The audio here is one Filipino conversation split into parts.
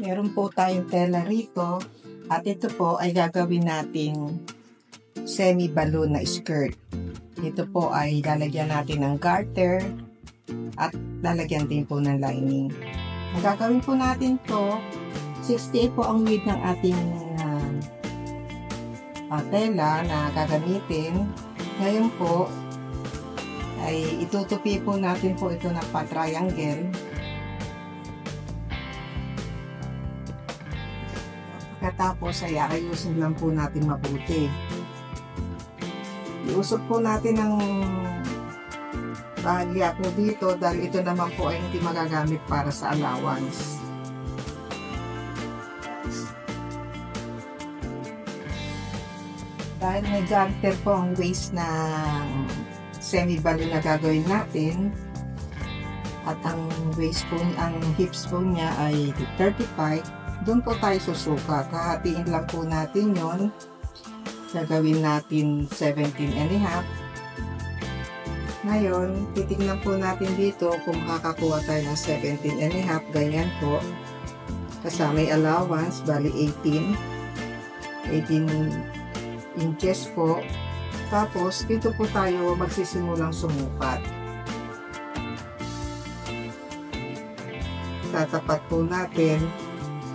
Meron po tayong tela rito at ito po ay gagawin nating semi-balloon na skirt. Ito po ay lalagyan natin ng garter at lalagyan din po ng lining. Ang gagawin po natin to, 68 po ang width ng ating tela na gagamitin. Ngayon po ay itutupi po natin po ito ng pa-triangle. Pagkatapos ay ayusin lang po natin mabuti. Iusap po natin ng bahagya po dito dahil ito naman po ay hindi magagamit para sa allowance. Dahil may garter po ang waist na semi-balloon na gagawin natin at ang waist po, ang hips po niya ay 35, doon po tayo susukat. Hahatiin lang po natin yon. Gagawin natin 17.5. Ngayon, titignan po natin dito kung makakakuha tayo ng 17.5. Ganyan po. Kasama may allowance, bali 18 inches po. Tapos, dito po tayo magsisimulang sumukat. Tatapat po natin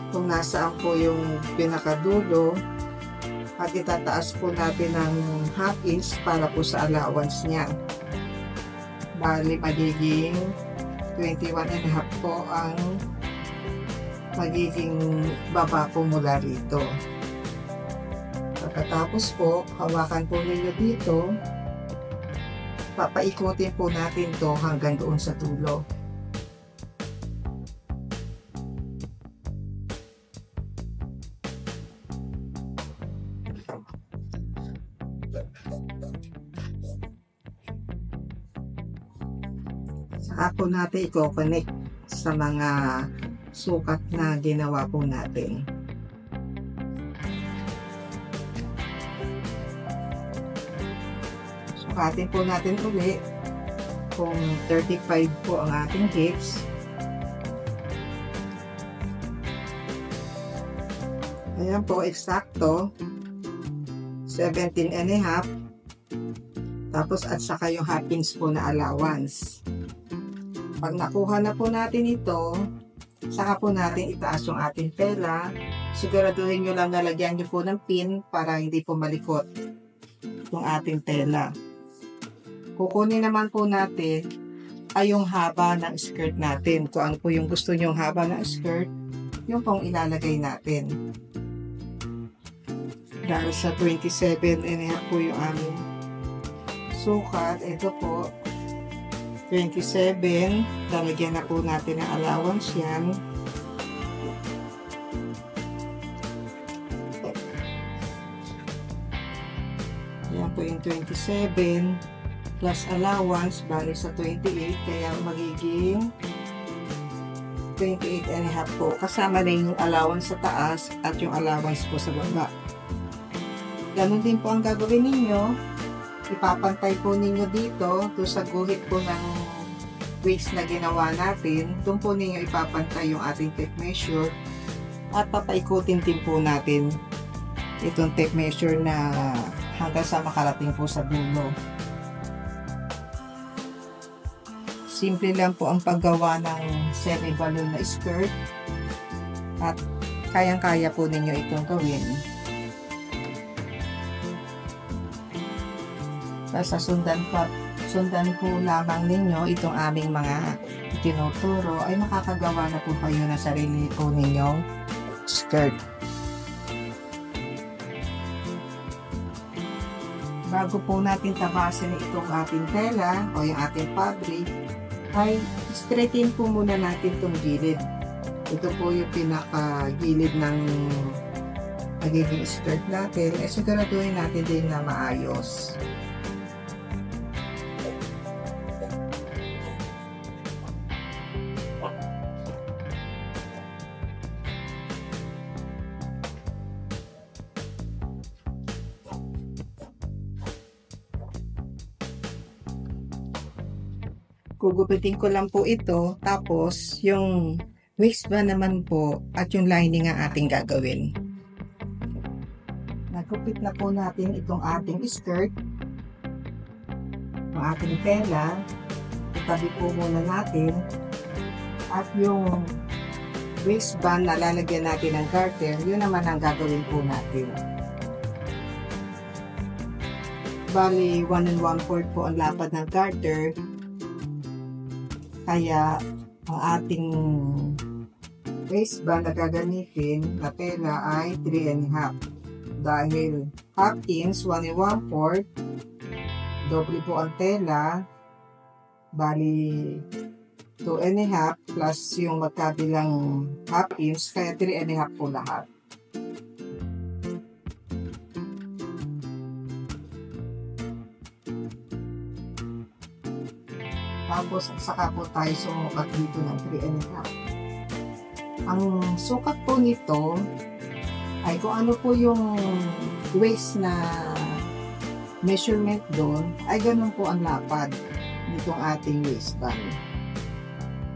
kung nasaan po yung pinakadulo at itataas po natin ng half inch para po sa allowance niya. Bali, magiging 21.5 po ang magiging baba po mula rito. Pagkatapos po, hawakan po ninyo dito, papaikutin po natin to hanggang doon sa dulo. Saka po natin i-connect sa mga sukat na ginawa po natin. Sukatin po natin ulit kung 35 po ang ating hips. Ayan po, eksakto 17.5. Tapos at saka yung half inch po na allowance. Pag nakuha na po natin ito, saka po natin itaas yung ating tela. Siguraduhin nyo lang nalagyan nyo po ng pin para hindi po malikot yung ating tela. Kukunin naman po natin ay yung haba ng skirt natin. Kung ano po yung gusto nyong haba ng skirt, yung pong ilalagay natin. Dahil sa 27.5 po yung aming sukat, ito po 27, lalagyan na po natin ng allowance yan. Yan po yung 27 plus allowance, bali sa 28, kaya magiging 28.5 po. Kasama na yung allowance sa taas at yung allowance po sa baba. Ganun din po ang gagawin ninyo. Ipapantay po ninyo dito, doon sa guhit po ng waist na ginawa natin. Doon po ninyo ipapantay yung ating tape measure at papaikutin din po natin itong tape measure na hanggang sa makarating po sa dulo. Simple lang po ang paggawa ng semi-balloon na skirt at kayang-kaya po ninyo itong gawin. Basta sundan po lamang ninyo itong aming mga tinuturo ay makakagawa na po kayo ng sarili po ninyong skirt. Bago po natin tabasin itong ating tela o yung ating fabric, ay straighten po muna natin itong gilid. Ito po yung pinaka-gilid ng magiging skirt natin. Siguraduhin natin din na maayos. Gugupitin ko lang po ito, tapos yung waistband naman po at yung lining ang ating gagawin. Nagupit na po natin itong ating skirt. Ang ating tela, itabi po muna natin. At yung waistband na lalagyan natin ng garter, yun naman ang gagawin po natin. Bali, 1 1/4 po ang lapad ng garter. Kaya, ang ating waistband na gagamitin na tela ay 3 1/2. Dahil half inch, 1 1/4, doble po ang tela. Bali, 2 1/2 plus yung magkabilang half inch, kaya 3 1/2 po lahat. Tapos, saka po tayo sumukat dito ng 3 1/2. Ang sukat po nito ay kung ano po yung waist na measurement doon, ay ganun po ang lapad nitong ating waistband.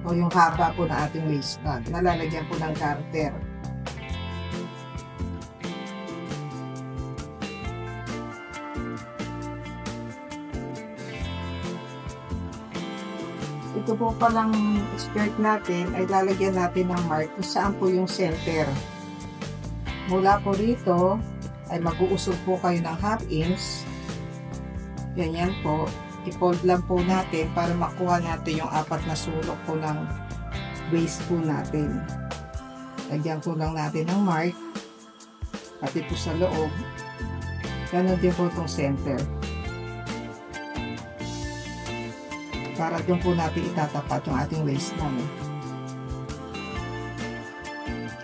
O yung haba po na ating waistband, nalalagyan po ng garter. Ito po palang skirt natin ay lalagyan natin ng mark kung saan po yung center. Mula po rito ay mag-uusog po kayo ng half inch. Ganyan po. I-fold lang po natin para makuha natin yung 4 na sulok po ng waist po natin. Lagyan po lang natin ng mark. Pati po sa loob. Ganon din po itong center. Para doon po natin itatapat yung ating waistband.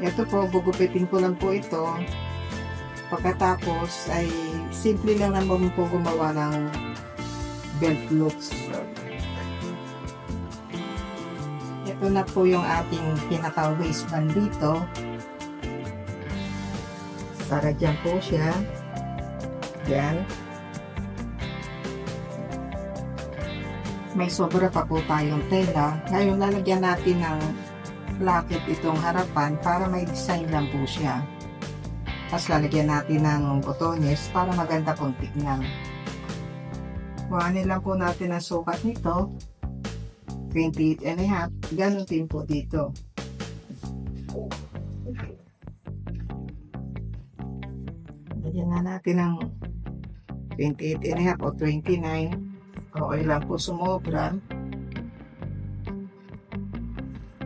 Ito po, gugupitin ko lang po ito. Pagkatapos ay simple lang naman po gumawa ng belt loops. Ito na po yung ating pinaka waistband dito. Para dyan po siya. Yan. May sobra pa po tayong tela. Ngayon, lalagyan natin ng placket itong harapan para may design lang po siya. Tapos lalagyan natin ng botones para maganda pong tignan. Kuhanin lang po natin ang sukat nito. 28 1/2. Ganun din po dito. Lagyan na natin ng 28 1/2 o 29. Okay lang po sumobra.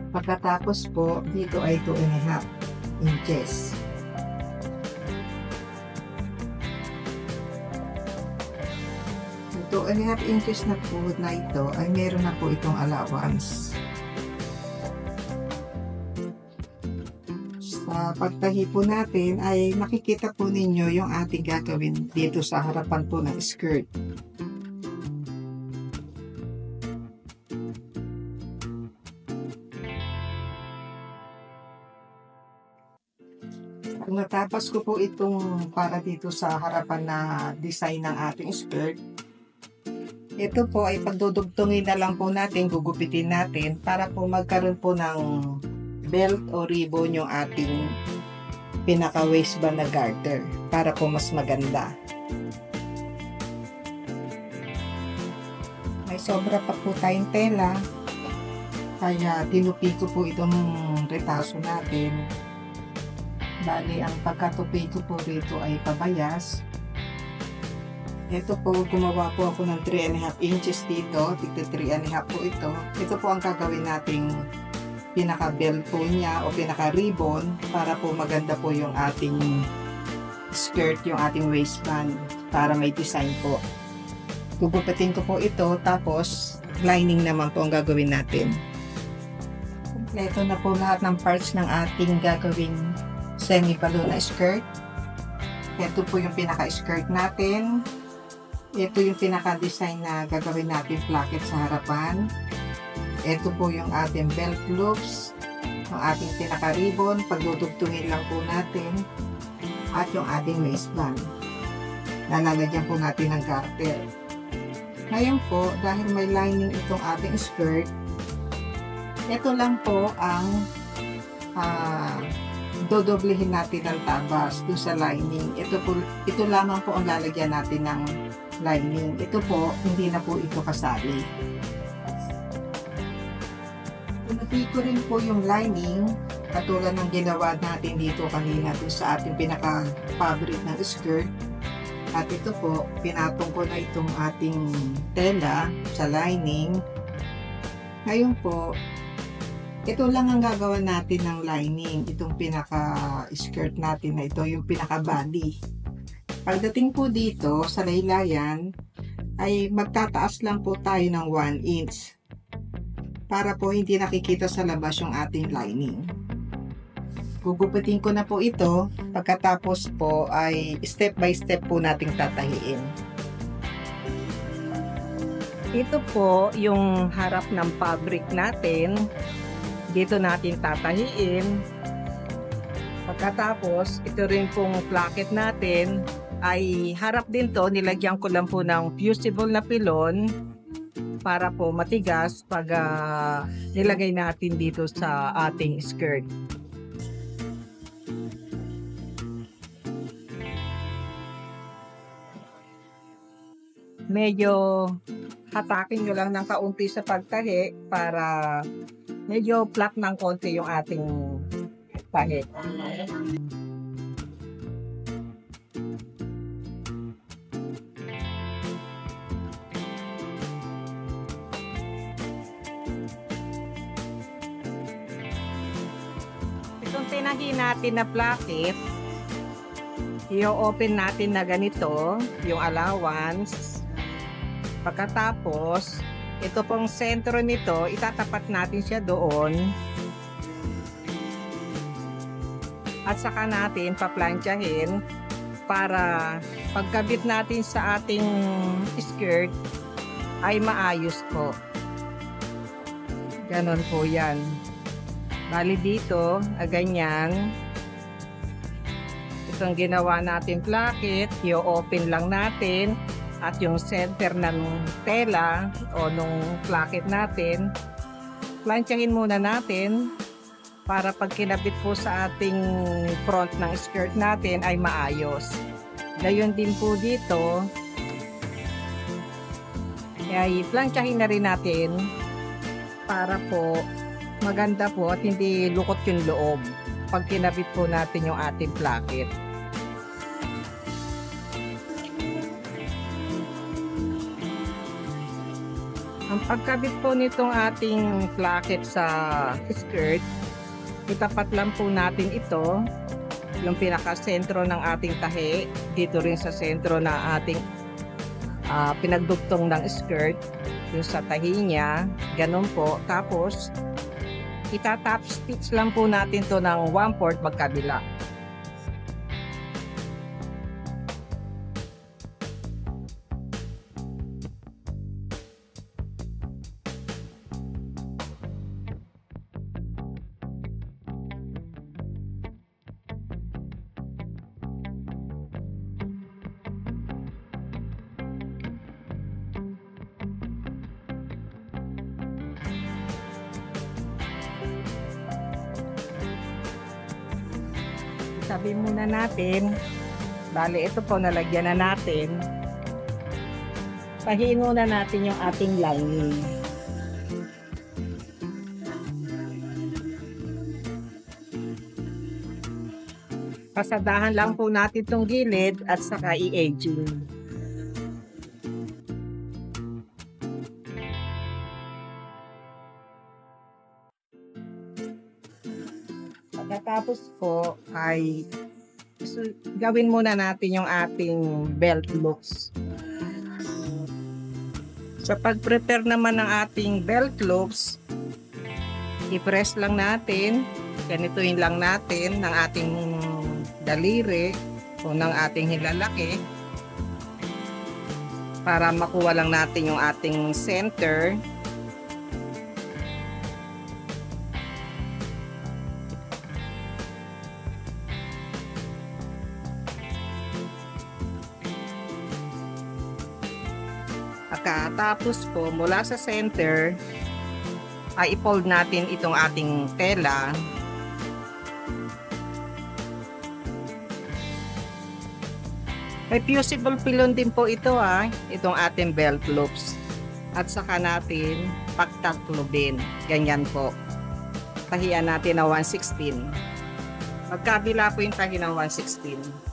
Pagkatapos po, dito ay 2 1/2 inches. Yung 2 1/2 inches na po na ito ay meron na po itong allowance. Sa pagtahi po natin ay makikita po ninyo yung ating gagawin dito sa harapan po ng skirt. Kung natapos ko po itong para dito sa harapan na design ng ating skirt, ito po ay pagdudugtungin na lang po natin, gugupitin natin para po magkaroon po ng belt o ribbon yung ating pinaka waistband na garter para po mas maganda. May sobra pa po tayong tela, kaya tinupi ko po itong retaso natin. Bali, ang pagkatupi ko po rito ay pabayas. Ito po, gumawa po ako ng 3 1/2 inches dito. Tigto 3 1/2 po ito. Ito po ang gagawin nating pinaka-belt po niya o pinaka-ribbon para po maganda po yung ating skirt, yung ating waistband para may design po. Gugupitin ko po ito, tapos lining naman po ang gagawin natin. Kompleto na po lahat ng parts ng ating gagawing semi-balloon na skirt. Ito po yung pinaka-skirt natin. Ito yung pinaka-design na gagawin natin placket sa harapan. Ito po yung ating belt loops. Yung ating pinaka-ribbon. Pagdudugtungin lang po natin. At yung ating waistband. Lalagyan po natin ng garter. Ngayon po, dahil may lining itong ating skirt, ito lang po ang dodoblehin natin ang tabas dun sa lining. Ito lamang po ang lalagyan natin ng lining. Ito po, hindi na po ito kasali. Pinuti ko rin po yung lining, katulad ng ginawa natin dito kanina dun sa ating pinaka-fabric ng skirt. At ito po, pinatong ko na itong ating tela sa lining. Ngayon po, ito lang ang gagawa natin ng lining, itong pinaka-skirt natin na ito, yung pinaka-body. Pagdating po dito sa laylayan, ay magtataas lang po tayo ng 1 inch para po hindi nakikita sa labas yung ating lining. Gugupitin ko na po ito, pagkatapos po ay step by step po nating tatahiin. Ito po yung harap ng fabric natin. Dito natin tatahiin. Pagkatapos, ito rin pong placket natin ay harap din to. Nilagyan ko lang po ng fusible na pilon para po matigas pag nilagay natin dito sa ating skirt. Medyo hatakin nyo lang ng kaunti sa pagtahi para medyo flat ng konti yung ating tahi. Itong tinahi natin na placket, i-open natin na ganito yung allowance. Pagkatapos, ito pong sentro nito, itatapat natin siya doon. At saka natin paplansyahin para pagkabit natin sa ating skirt ay maayos po. Ganon po yan. Bali dito, ganyan. Itong ginawa natin placket, i-open lang natin. At yung center ng tela o nung placket natin, plansyahin muna natin para pag kinabit po sa ating front ng skirt natin ay maayos. Gayon din po dito, kaya i-plansyahin na rin natin para po maganda po at hindi lukot yung loob pag kinabit po natin yung ating placket. Ang pagkabit po nitong ating placket sa skirt, itapat lang po natin ito, yung pinaka-sentro ng ating tahi, dito rin sa sentro na ating pinagdugtong ng skirt, yung sa tahi niya, ganun po. Tapos, itatap stitch lang po natin to ng 1/4 magkabila. Sabi muna natin, bali ito po nalagyan na natin. Pahiin muna natin yung ating lining. Pasadahan lang po natin itong gilid at saka i-edging. Pagkatapos po ay gawin muna natin yung ating belt loops. Sa pag-prepare naman ng ating belt loops, i-press lang natin, ganituin lang natin ng ating daliri o ng ating hilalaki para makuha lang natin yung ating center. Pagkatapos po, mula sa center, ay i-fold natin itong ating tela May fusible pilon din po ito itong ating belt loops. At saka natin pagtaklubin. Ganyan po. Tahian natin na 1/16. Magkabila po yung tahi ng 1/16.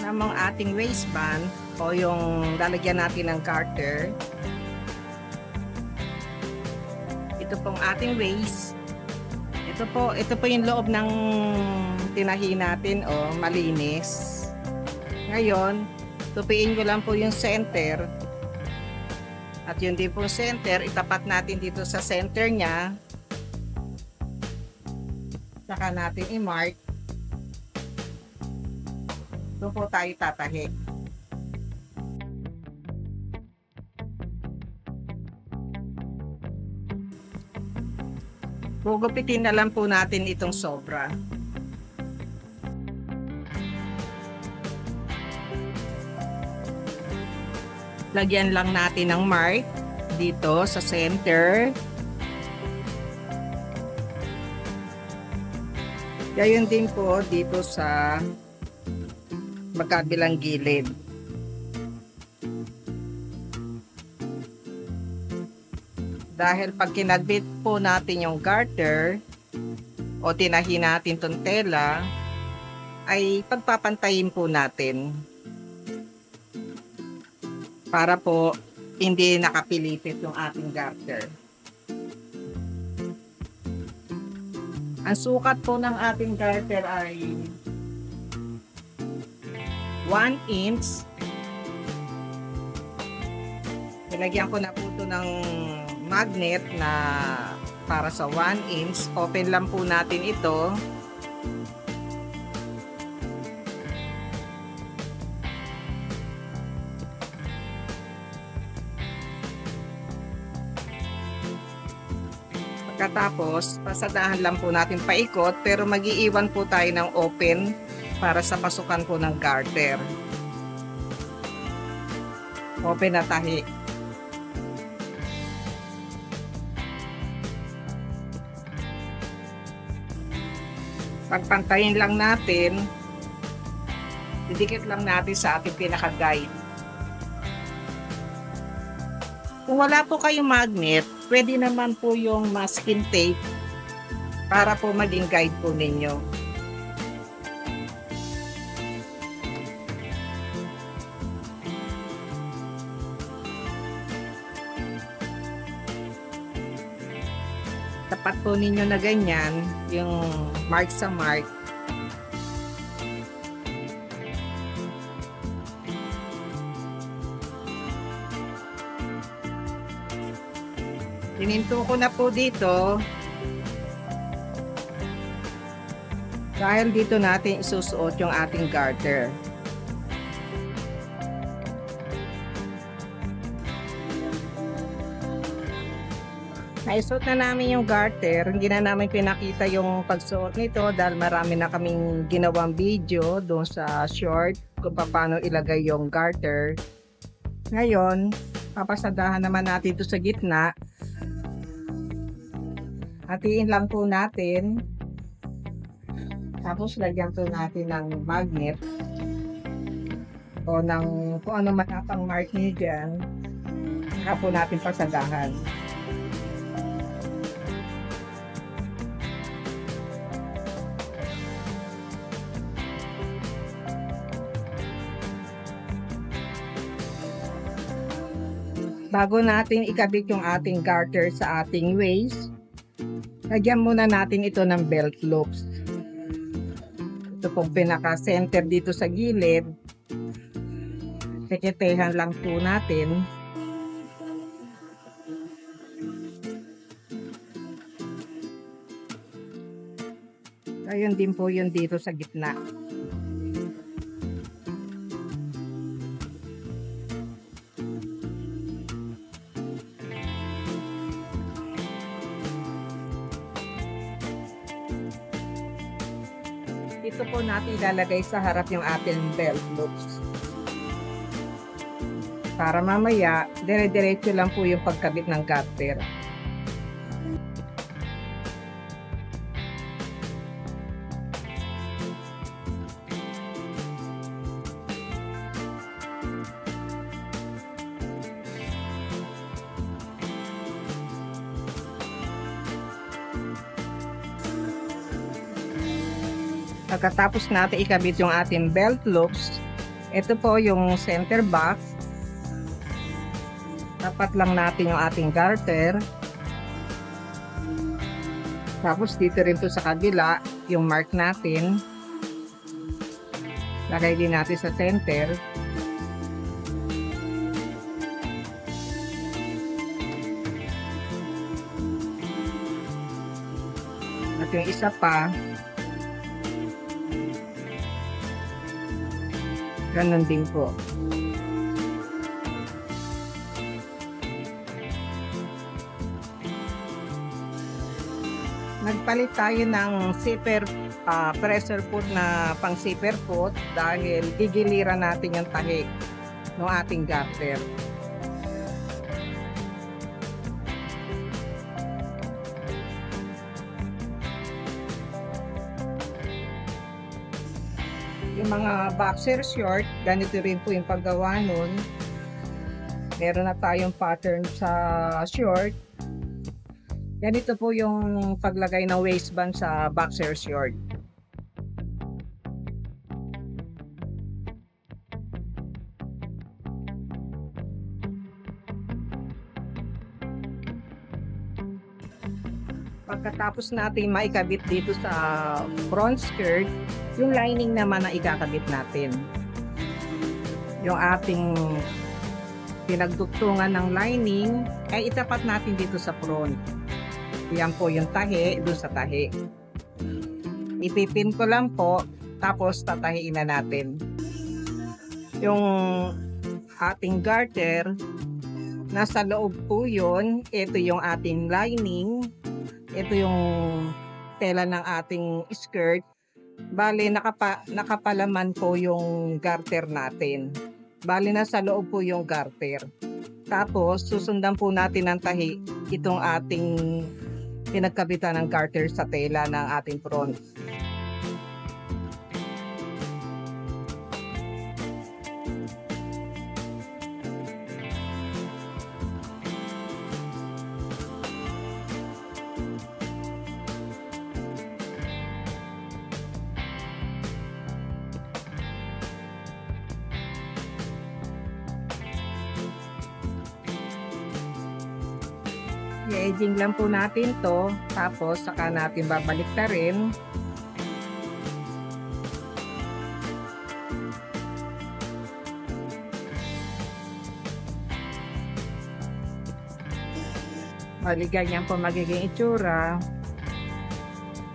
Namang ating waistband o yung lalagyan natin ng garter. Ito pong ating waist. Ito po yung loob ng tinahi natin malinis. Ngayon, tupiin ko lang po yung center. At yun din po center, itapat natin dito sa center niya. Saka natin i-mark. Doon po tayo tatahi. Gugupitin na lang po natin itong sobra. Lagyan lang natin ng mark dito sa center. Gayon din po dito sa magkabilang gilid. Dahil pag kinadbit po natin yung garter o tinahi natin tong tela, ay pagpapantayin po natin para po hindi nakapilipit yung ating garter. Ang sukat po ng ating garter ay 1 inch. Nilagyan ko na po ito ng magnet na para sa 1 inch. Open lang po natin ito. Pagkatapos, pasadahan lang po natin paikot pero mag-iiwan po tayo ng open para sa pasukan po ng garter. Open na tahi. Pagpantayin lang natin, didikit lang natin sa ating pinaka-guide. Kung wala po kayong magnet, pwede naman po yung masking tape para po maging guide po ninyo. Tapat po ninyo na ganyan, yung mark sa mark. Tininto ko na po dito. Dahil dito natin isusuot yung ating garter. Naisuot na namin yung garter. Hindi na namin pinakita yung pagsuot nito dahil marami na kaming ginawang video doon sa short kung paano ilagay yung garter. Ngayon, papasadahan naman natin ito sa gitna. Hatiin lang po natin. Tapos lagyan po natin ng magnet o ng kung ano man ang mark niyo dyan. Saka po natin pasadahan. Bago natin ikabit yung ating garter sa ating waist, lagyan muna natin ito ng belt loops. Ito pong pinaka-center dito sa gilid. Sekitehan lang po natin. Ayun din po yun dito sa gitna. Ito po natin ilalagay sa harap yung ating belt loops. Para mamaya, dire-diretso lang po yung pagkabit ng garter. Pagkatapos natin ikabit yung ating belt loops, ito po yung center back. Tapat lang natin yung ating garter. Tapos dito rin po sa kabila, yung mark natin. Lagay din natin sa center. At yung isa pa, ganun din po. Nagpalit tayo ng zipper pressure foot na pang zipper foot dahil gigiliran natin yung tahi ng ating garter. Yung mga boxer short, ganito rin po yung paggawa nun. Meron na tayong pattern sa short. Ganito po yung paglagay ng waistband sa boxer short. Pagkatapos natin maikabit dito sa front skirt, yung lining naman na ikakabit natin. Yung ating pinagdugtungan ng lining ay itapat natin dito sa front. Yan po yung tahi doon sa tahi. Ipipin ko lang po, tapos tatahiin na natin. Yung ating garter, nasa loob po yun. Ito yung ating lining. Ito yung tela ng ating skirt. Bale, nakapalaman po yung garter natin. Bale, nasa loob po yung garter. Tapos, susundan po natin ng tahi itong ating pinagkabitan ng garter sa tela ng ating front. I-edging lang po natin to, tapos saka natin babalik na rin. Bali, ganyan po magiging itsura.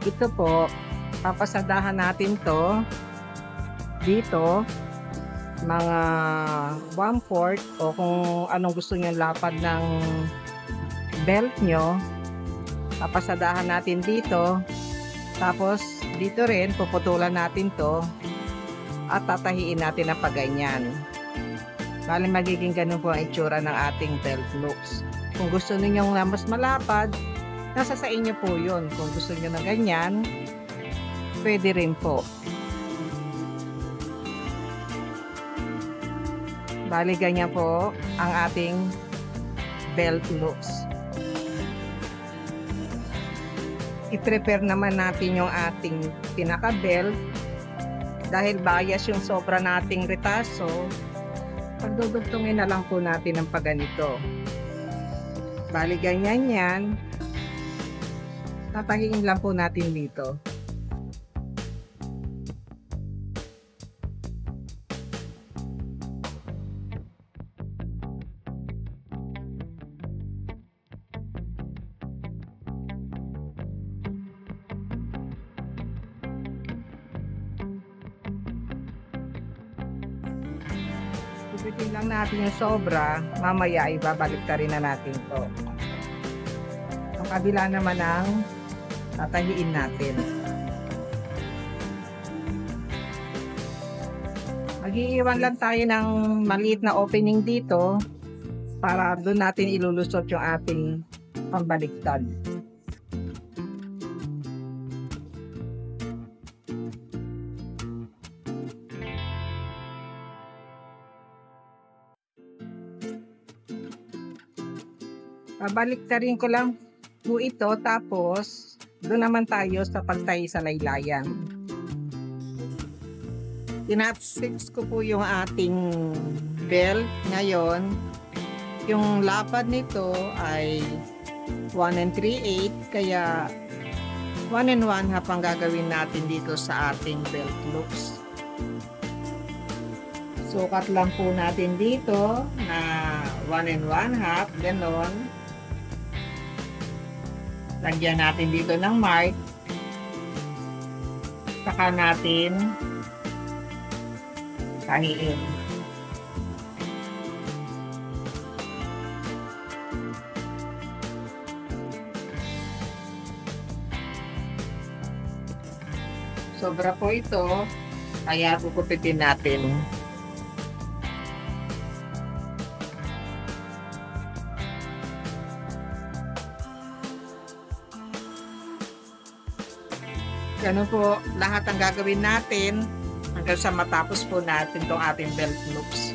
Ito po, papasadahan natin to dito, mga 1/4 o kung anong gusto nyo lapad ng belt nyo. Papasadahan natin dito, tapos dito rin puputulan natin to at tatahiin natin na paganyan. Bali, magiging ganun po ang itsura ng ating belt loops. Kung gusto niyo na mas malapad, nasa sa inyo po yun. Kung gusto niyo na ganyan, pwede rin po. Bali, ganyan po ang ating belt loops. I-prepare naman natin yung ating pinaka-belt. Dahil bias yung sobra nating retaso, pagdudugtungin na lang po natin ang pagganito. Bali, ganyan yan. Tatahiin lang po natin dito. Ipitin lang natin yung sobra, mamaya ibabalik ka rin na natin to. Ang kabila naman ang tatahiin natin. Mag-iiwan lang tayo ng maliit na opening dito para doon natin ilulusot yung ating pambaliktad. Babaliktarin ko lang po ito, tapos doon naman tayo sa pagtahi sa laylayan. Tinat-fix ko po yung ating belt ngayon. Yung lapad nito ay 1 3/8, kaya 1 1/2 ang gagawin natin dito sa ating belt loops. Sukat lang po natin dito na 1 1/2, ganon. Lagyan natin dito ng mark. Saka natin tahiin. Sobra po ito, kaya kukupitin natin. Ganun po lahat ang gagawin natin hanggang sa matapos po natin itong ating belt loops.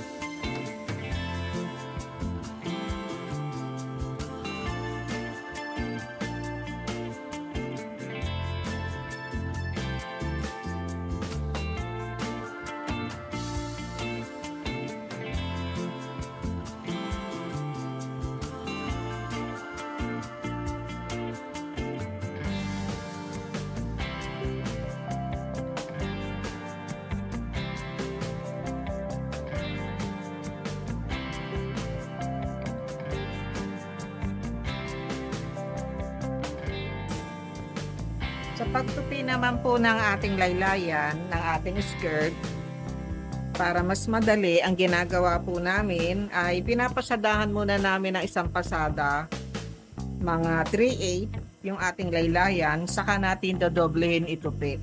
Sa pagtupi naman po ng ating laylayan, ng ating skirt, para mas madali, ang ginagawa po namin ay pinapasadahan muna namin ng isang pasada, mga 3/8 yung ating laylayan, saka natin dodoblehin itupi.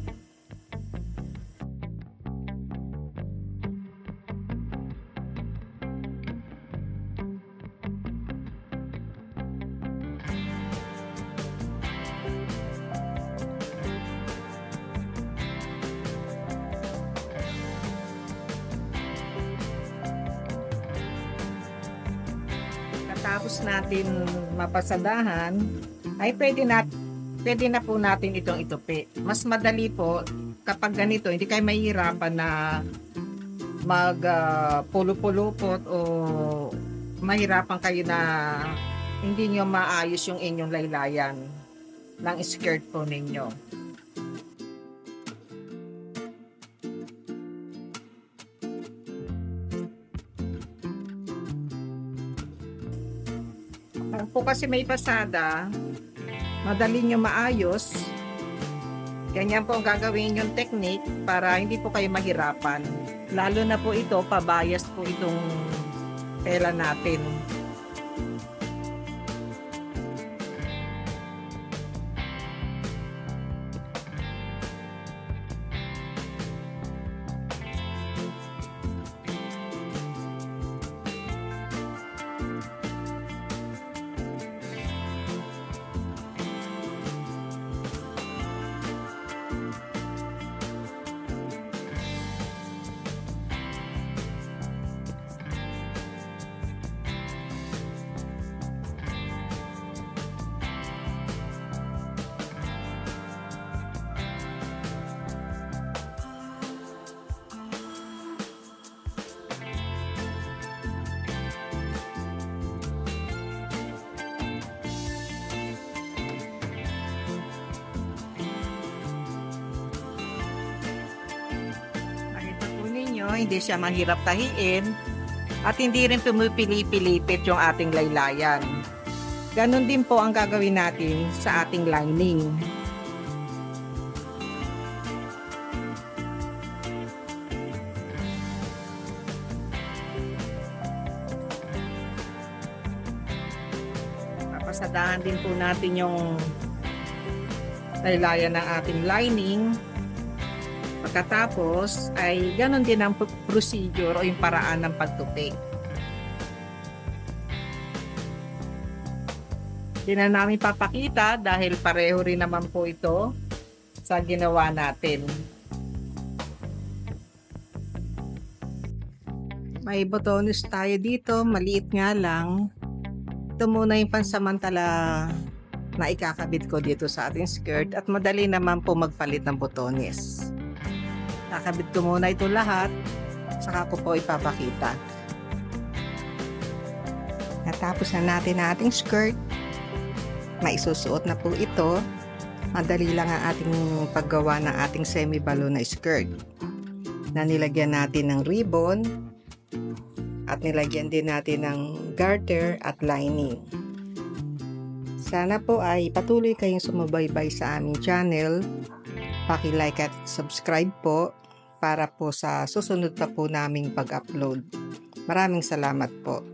Tapos natin mapasadahan, ay pwede na po natin itong itupi. Mas madali po kapag ganito, hindi kayo mahihirapan na mag pulupulupot o mahirapan kayo na hindi nyo maayos yung inyong laylayan ng skirt po ninyo. Po kasi may pasada, madali nyo maayos. Ganyan po ang gagawin yung technique para hindi po kayo mahirapan. Lalo na po ito, pabayas po itong tela natin. Hindi siya mahirap tahiin at hindi rin pumipili-pilipit yung ating laylayan. Ganon din po ang gagawin natin sa ating lining. Papasadahan din po natin yung laylayan ng ating lining. pagkatapos ay ganon din ang procedure o yung paraan ng pagtupik. Hindi na namin papakita dahil pareho rin naman po ito sa ginawa natin. May botones tayo dito, maliit nga lang. Ito muna yung pansamantala na ikakabit ko dito sa ating skirt at madali naman po magpalit ng botones. Kakabit ko muna ito lahat, saka ko po ipapakita. Natapos na natin ang ating skirt. Maisusuot na po ito. Madali lang ang ating paggawa ng ating semi-balloon na skirt na nilagyan natin ng ribbon at nilagyan din natin ng garter at lining. Sana po ay patuloy kayong sumubaybay sa aming channel. Paki-like at subscribe po para po sa susunod pa po naming pag-upload. Maraming salamat po.